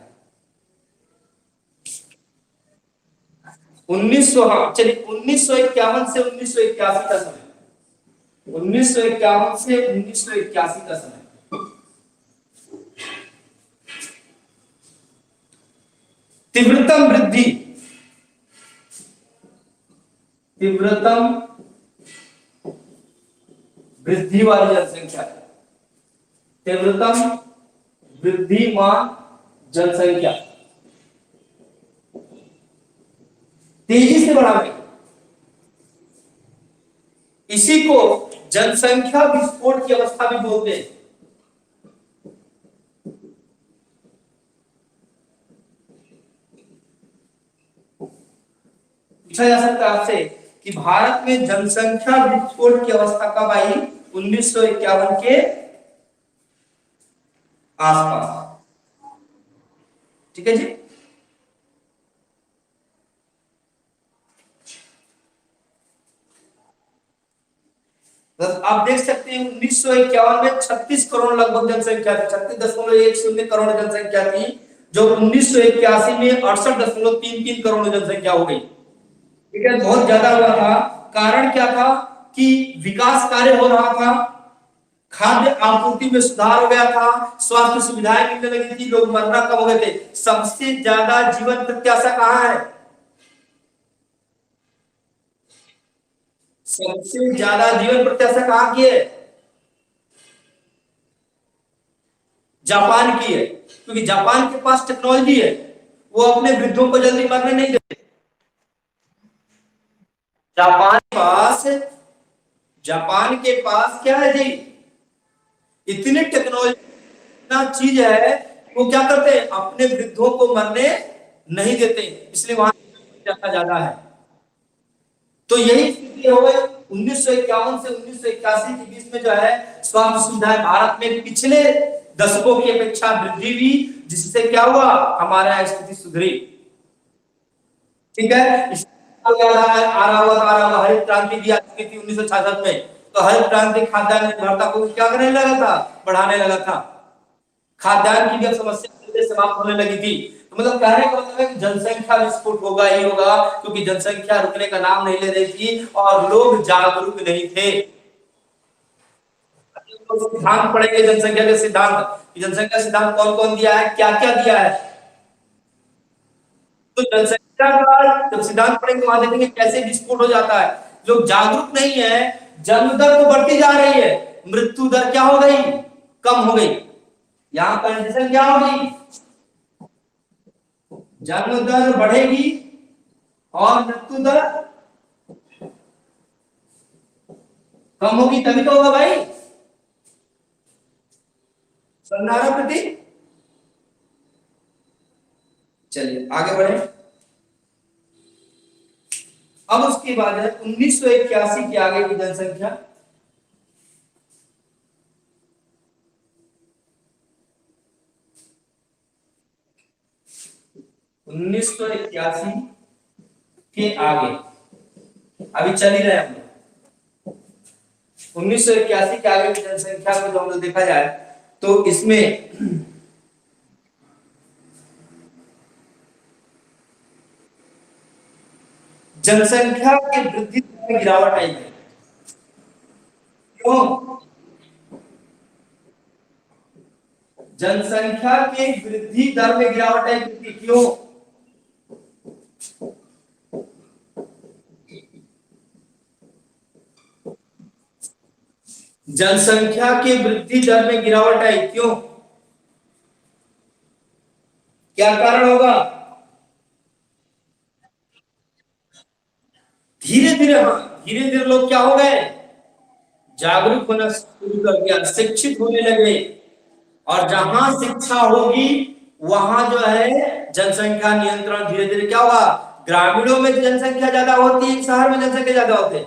1900, हाँ चलिए, 1951 से 1981 का समय, 1951 से 1981 का समय, तीव्रतम वृद्धि, तीव्रतम वृद्धि वाली जनसंख्या, तीव्रतम वृद्धिमान जनसंख्या तेजी से बढ़ा गई। इसी को जनसंख्या विस्फोट की अवस्था भी बोलते हैं। पूछा जा सकता है आपसे कि भारत में जनसंख्या विस्फोट की अवस्था कब आई? 1951 के आसपास, ठीक है जी। आप देख सकते हैं 1951 में 36 करोड़ लगभग जनसंख्या थी, 36.10 करोड़ जनसंख्या थी, जो 1981 में 68.33 करोड़ जनसंख्या हो गई, ठीक है, बहुत ज्यादा हुआ था। कारण क्या था कि विकास कार्य हो रहा था, खाद्य आपूर्ति में सुधार हो गया था, स्वास्थ्य सुविधाएं मिलने लगी थी, लोग मरना कम हो गए थे। सबसे ज्यादा जीवन प्रत्याशा कहां है? सबसे ज्यादा जीवन प्रत्याशा कहां की है? जापान की है, क्योंकि जापान के पास टेक्नोलॉजी है, वो अपने वृद्धों को जल्दी मरने नहीं देते। जापान के पास क्या है जी, इतनी टेक्नोलॉजी, इतना चीज है, वो क्या करते हैं, अपने वृद्धों को मरने नहीं देते, इसलिए वहां ज्यादा है। तो यही स्थिति हो गई 1951 से 1981 के बीच में जो है स्वास्थ्य सुविधाएं भारत में पिछले दशकों की अपेक्षा वृद्धि हुई, जिससे क्या हुआ, हमारा स्थिति सुधरी। ठीक है, आ रहा हुआ हरित क्रांति भी आ चुकी थी 1966 में। तो हरित क्रांति खाद्यान्न निर्भरता को क्या करने लगा था, बढ़ाने लगा था। खाद्यान्न की भी समस्या समाप्त होने लगी थी। तो मतलब कहने का मतलब है कि जनसंख्या विस्फोट होगा ही होगा, क्योंकि जनसंख्या रुकने का नाम नहीं ले रही थी और लोग जागरूक नहीं थे। सिद्धांत पढ़ेंगे जनसंख्या के सिद्धांत, जनसंख्या सिद्धांत कौन कौन दिया है, क्या क्या दिया है। तो जनसंख्या का जब सिद्धांत पढ़ेंगे वहां देखेंगे कैसे विस्फोट हो जाता है। लोग जागरूक नहीं है, जन्म दर तो बढ़ती जा रही है, मृत्यु दर क्या हो गई, कम हो गई। यहां कंडीशन क्या होगी, जन्म दर बढ़ेगी और मृत्यु दर कम होगी, तभी तो होगा भाई। संधारण प्रति, चलिए आगे बढ़े। अब उसके बाद है 1981 के आगे की जनसंख्या। उन्नीस सौ इक्यासी के आगे अभी चल ही रहे हैं। 1981 के आगे की जनसंख्या को जो हम लोग देखा जाए तो इसमें जनसंख्या के वृद्धि में गिरावट आई है। क्यों? जनसंख्या के वृद्धि दर में गिरावट आई, क्यों? जनसंख्या के वृद्धि दर में गिरावट आई, क्यों? क्या कारण होगा? धीरे धीरे, हाँ धीरे धीरे लोग क्या हो गए, जागरूक होना शुरू कर दिया, शिक्षित होने लगे। और जहां शिक्षा होगी वहां जो है जनसंख्या नियंत्रण धीरे धीरे क्या होगा, ग्रामीणों में जनसंख्या ज्यादा होती है, शहर में जनसंख्या ज्यादा होते हैं,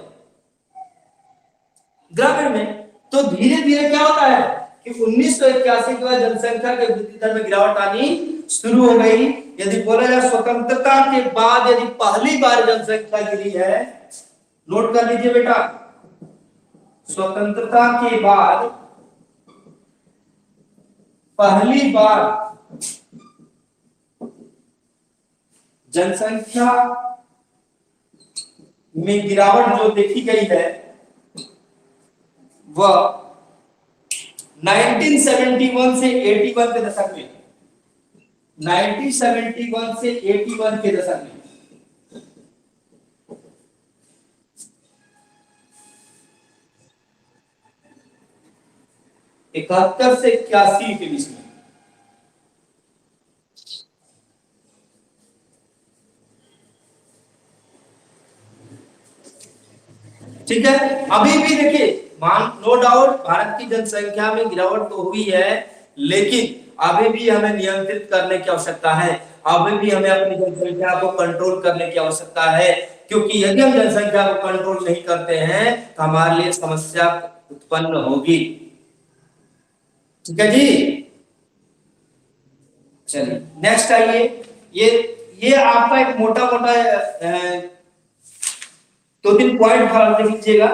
ग्रामीण में। तो धीरे धीरे क्या होता है कि 1981 के बाद जनसंख्या के वृद्धि दर में गिरावट आनी शुरू हो गई। यदि बोला जाए स्वतंत्रता के बाद यदि पहली बार जनसंख्या गिरी है, नोट कर लीजिए बेटा, स्वतंत्रता के बाद पहली बार जनसंख्या में गिरावट जो देखी गई है वह 1971 से 81 के दशक में, 1971 से 81 के दशक में। इकहत्तर से 81 के बीच में। ठीक है, अभी भी देखिए, नो डाउट भारत की जनसंख्या में गिरावट तो हुई है, लेकिन अभी भी हमें नियंत्रित करने की आवश्यकता है, अभी भी हमें अपनी जनसंख्या को कंट्रोल करने की आवश्यकता है। क्योंकि यदि हम जनसंख्या को कंट्रोल नहीं करते हैं तो हमारे लिए समस्या उत्पन्न होगी। ठीक है जी, चलिए नेक्स्ट आइए। ये आपका एक मोटा मोटा 2-3 पॉइंट लिख लीजिएगा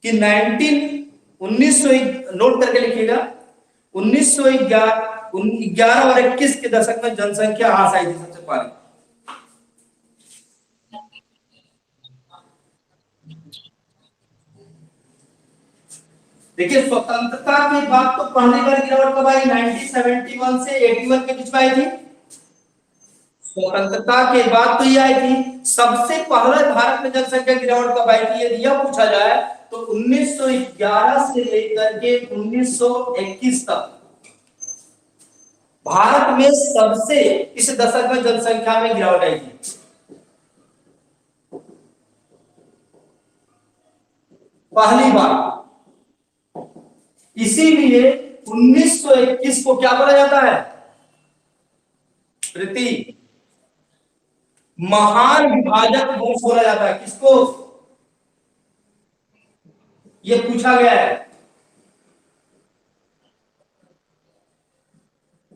कि 1900 नोट करके लिखिएगा, 1911 और 21 के दशक में जनसंख्या ह्रास आई थी सबसे पहले। देखिए स्वतंत्रता के बाद तो पहली बार गिरावट कब आई, 1971 से 81 के बीच में आई थी। स्वतंत्रता के बाद तो ये आई थी। सबसे पहले भारत में जनसंख्या गिरावट कब आई थी यदि यह पूछा जाए तो 1911 से लेकर के 1921 तक भारत में सबसे इस दशक में जनसंख्या में गिरावट आई थी। पहली बार। इसीलिए 1921 को क्या बोला जाता है प्रीति, महान विभाजक वर्ष बोला जाता है। किसको? ये पूछा गया है।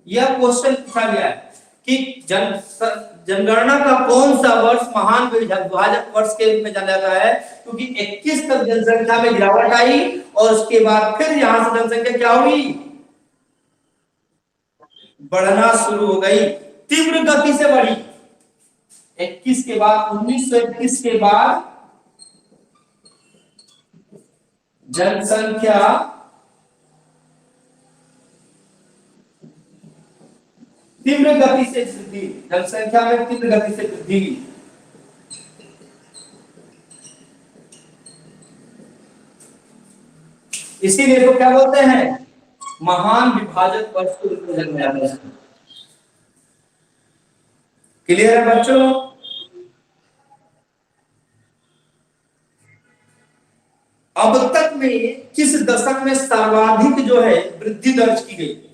यह क्वेश्चन पूछा गया है कि जनगणना का कौन सा वर्ष महान विभाजक वर्ष के रूप में जाना जाता है, क्योंकि 21 तक जनसंख्या में गिरावट आई और उसके बाद फिर यहां से जनसंख्या क्या हुई, बढ़ना शुरू हो गई, तीव्र गति से बढ़ी। 21 के बाद 1921 के बाद जनसंख्या तीव्र गति से वृद्धि, जनसंख्या में तीव्र गति से वृद्धि। इसीलिए तो क्या बोलते हैं, महान विभाजक वर्ष के रूप में जाना जाता है। क्लियर है बच्चों? अब तक में किस दशक में सर्वाधिक जो है वृद्धि दर्ज की गई,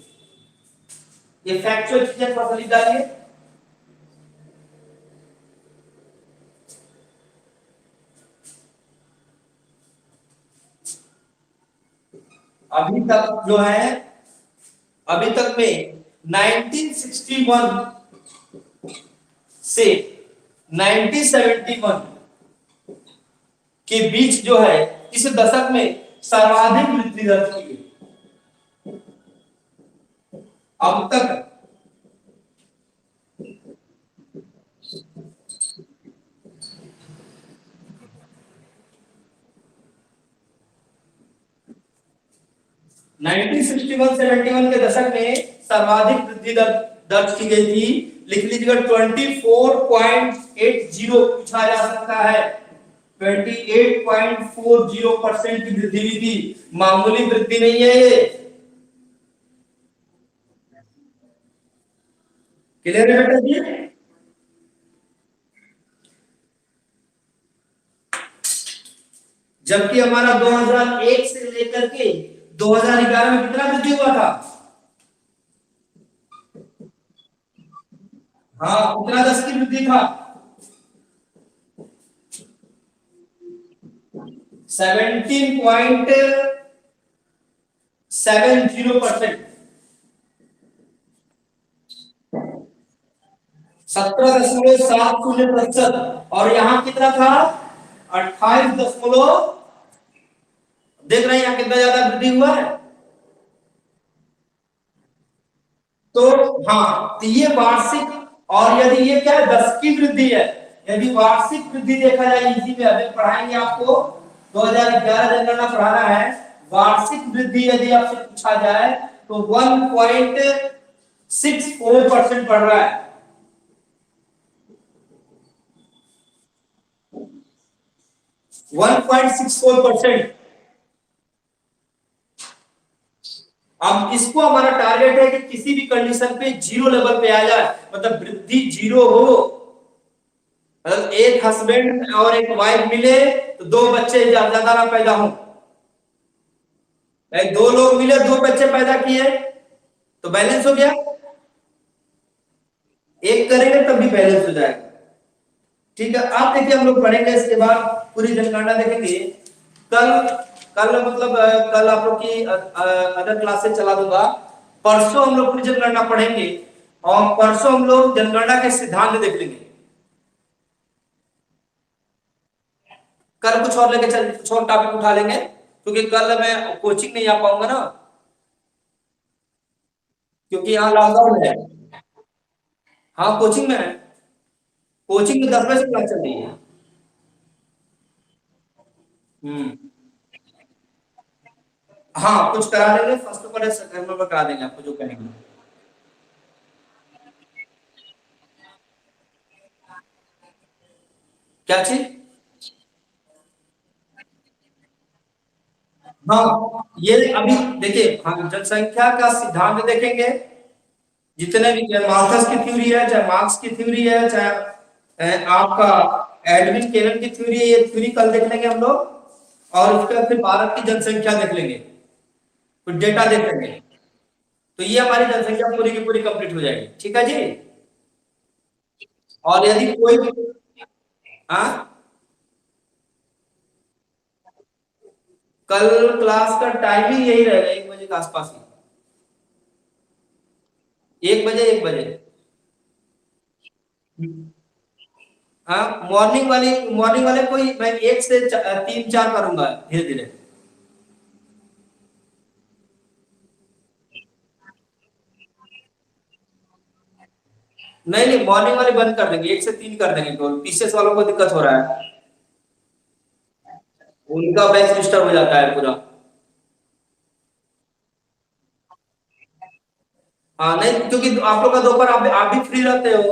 ये फैक्चुअल चीजें थोड़ा लिख डालिए। अभी तक जो है, अभी तक में 1961 से 1971 के बीच जो है इस दशक में सर्वाधिक वृद्धि दर्ज की गई अब तक। नाइनटीन 71 के दशक में सर्वाधिक वृद्धि दर्ज की गई थी। लिख लीजिएगा 24.80 पूछा जा सकता है। 28.40% की वृद्धि हुई थी, मामूली वृद्धि नहीं है ये। क्लियर है बेटा जी? जबकि हमारा 2001 से लेकर के 2011 में कितना वृद्धि हुआ था? हाँ, कितना 10 की वृद्धि था? 17.70%। 17.70%। और यहां कितना था? 28 देख रहे हैं यहां कितना ज्यादा वृद्धि हुआ है। तो हाँ, तो ये वार्षिक, और यदि ये क्या है 10 की वृद्धि है, यदि वार्षिक वृद्धि देखा जाए, इसी में अभी पढ़ाएंगे आपको, 2011 जनगणना पढ़ाना है। वार्षिक वृद्धि यदि आपसे पूछा जाए तो 1.64% बढ़ रहा है। 1.64%। अब इसको हमारा टारगेट है कि किसी भी कंडीशन पे जीरो लेवल पे आ जाए, मतलब वृद्धि जीरो हो। मतलब एक हस्बैंड और एक वाइफ मिले तो 2 बच्चे ज्यादा ना पैदा हो। 2 लोग मिले 2 बच्चे पैदा किए तो बैलेंस हो गया। एक करेंगे तब भी बैलेंस हो जाएगा। ठीक है, आप देखिए हम लोग पढ़ेंगे, इसके बाद पूरी जनगणना देखेंगे। कल कल मतलब कल आप लोग की अदर क्लासेस चला दूंगा। परसों हम लोग पूरी जनगणना पढ़ेंगे और परसों हम लोग जनगणना के सिद्धांत देख लेंगे। कल कुछ और लेके चल, कुछ और टॉपिक उठा लेंगे, क्योंकि कल मैं कोचिंग नहीं आ पाऊंगा ना, क्योंकि यहाँ लॉकडाउन है। हाँ, कोचिंग में है। कोचिंग में 10 बजे से क्लास चल रही है। हम्म। हाँ, कुछ करा देंगे, फर्स्ट पेपर है, सेकंड पेपर करा देंगे आपको जो कहेंगे। क्या चीज? हाँ, ये अभी देखिए, हम जनसंख्या का सिद्धांत देखेंगे। जितने भी, चाहे मार्कस की थ्योरी है, चाहे मार्क्स की थ्योरी है, चाहे आपका एडविन केलन की थ्योरी है, ये थ्योरी कल देख लेंगे हम लोग। और उसके बाद फिर भारत की जनसंख्या देख लेंगे, कुछ डेटा देख लेंगे। तो ये हमारी जनसंख्या पूरी की पूरी कंप्लीट हो जाएगी। ठीक है जी। और यदि कोई, हाँ, कल क्लास का टाइमिंग यही रहेगा, 1 बजे के आसपास ही, 1 बजे, 1 बजे। हाँ, मॉर्निंग वाले कोई मैं 1 से 3 4 करूंगा धीरे धीरे। नहीं नहीं, मॉर्निंग वाले बंद कर देंगे, 1 से 3 कर देंगे, तो पीसीएस वालों को दिक्कत हो रहा है, उनका बैच डिस्टर्ब हो जाता है पूरा। हाँ नहीं, क्योंकि आप लोग का दोपहर आप भी फ्री रहते हो,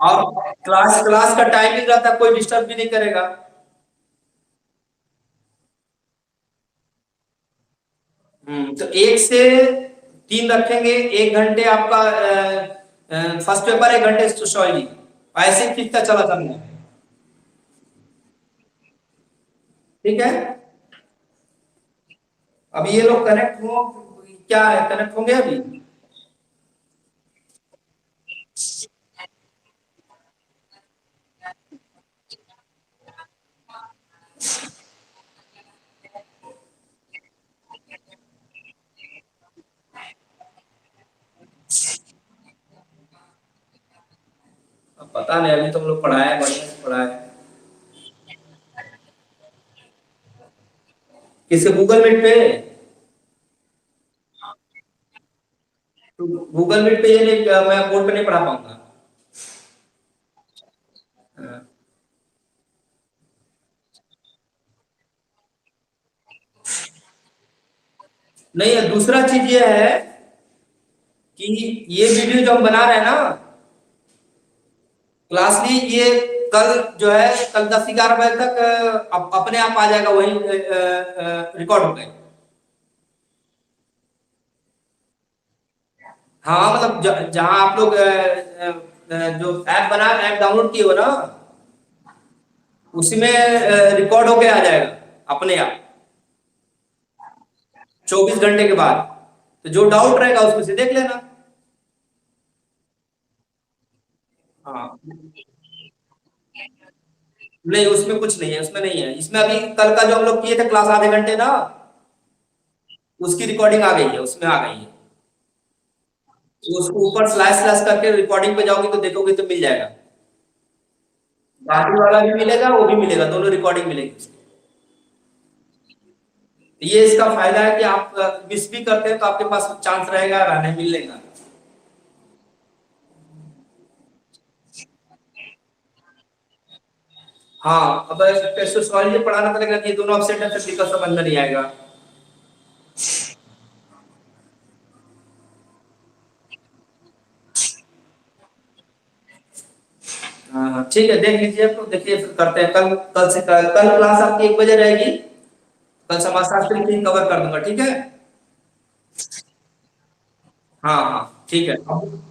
और क्लास क्लास का टाइमिंग रहता है, कोई डिस्टर्ब भी नहीं करेगा। तो 1 से 3 रखेंगे, 1 घंटे आपका फर्स्ट पेपर, 1 घंटे सोशियोलॉजी, ऐसे ही खींचता चला जाऊंगा। ठीक है, अब ये लोग कनेक्ट हो, क्या है, कनेक्ट होंगे अभी? अब पता नहीं, अभी तुम लोग पढ़ाए, बढ़िया से पढ़ाए। किसे, गूगल मीट पे? तो गूगल मीट पे ये नहीं, मैं बोर्ड पे नहीं पढ़ा पाऊंगा। हाँ। नहीं, दूसरा चीज ये है कि ये वीडियो जो हम बना रहे हैं ना क्लासली, ये कल जो है, कल 10 11 बजे तक अपने आप आ जाएगा, वही रिकॉर्ड हो गए। हाँ मतलब जहां आप लोग जो ऐप डाउनलोड किए हो ना, उसी में रिकॉर्ड होके आ जाएगा अपने आप, 24 घंटे के बाद। तो जो डाउट रहेगा उसमें से देख लेना। हाँ नहीं, उसमें कुछ नहीं है, उसमें नहीं है, इसमें अभी कल का जो हम लोग किए थे क्लास आधे घंटे ना, उसकी रिकॉर्डिंग आ गई है, उसमें आ गई है। तो उसको ऊपर स्लैश स्लैश करके रिकॉर्डिंग पे जाओगे तो देखोगे तो मिल जाएगा। बाकी वाला भी मिलेगा, वो भी मिलेगा, दोनों रिकॉर्डिंग मिलेगी उसकी। ये इसका फायदा है कि आप मिस भी करते हैं तो आपके पास चांस रहेगा रहने मिलने का। हाँ, अब सोशियोलॉजी पढ़ाना पड़ेगा कि ये दोनों अपसेट है, फिर दिक्कत समझ में नहीं आएगा। हाँ हाँ, ठीक है, देख लीजिए, तो देखिए फिर करते हैं, कल क्लास आपकी 1 बजे रहेगी। कल समाजशास्त्र की कवर कर दूंगा, ठीक है। हाँ हाँ ठीक है, अब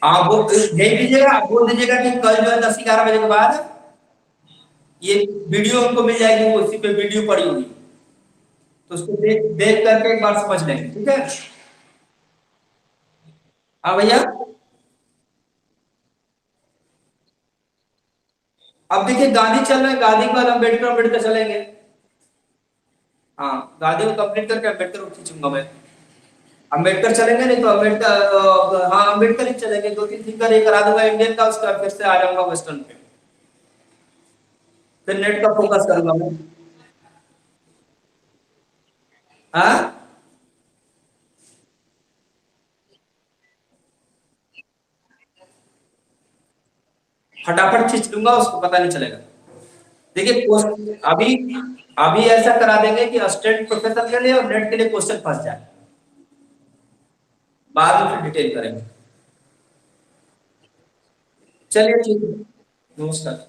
आप वो भेज दीजिएगा, आप बोल दीजिएगा कि कल जो है 10 11 बजे के बाद ये वीडियो उनको मिल जाएगी, वो उसी पे वीडियो पड़ी होगी, तो उसको देख देख करके एक बार समझ लेंगे, ठीक है। हाँ भैया, अब देखिए गांधी चल रहे हैं, गांधी के बाद अम्बेडकर, अम्बेडकर चलेंगे। हाँ, गांधी को कंप्लीट करके अम्बेडकर को खींचूंगा मैं। अम्बेडकर चलेंगे, नहीं तो अम्बेडकर, हाँ अम्बेडकर ही चलेंगे, 2 3 थिंकर ये करा दूंगा इंडियन का, उसका फिर से आ जाऊंगा वेस्टर्न पे, फिर नेट का फोकस करूंगा मैं। हाँ, फटाफट खींच लूंगा, उसको पता नहीं चलेगा। देखिए अभी अभी ऐसा करा देंगे कि असिस्टेंट प्रोफेसर के लिए और नेट के लिए क्वेश्चन फंस जाए, बाद में फिर डिटेल करेंगे। चलिए ठीक है, नमस्कार।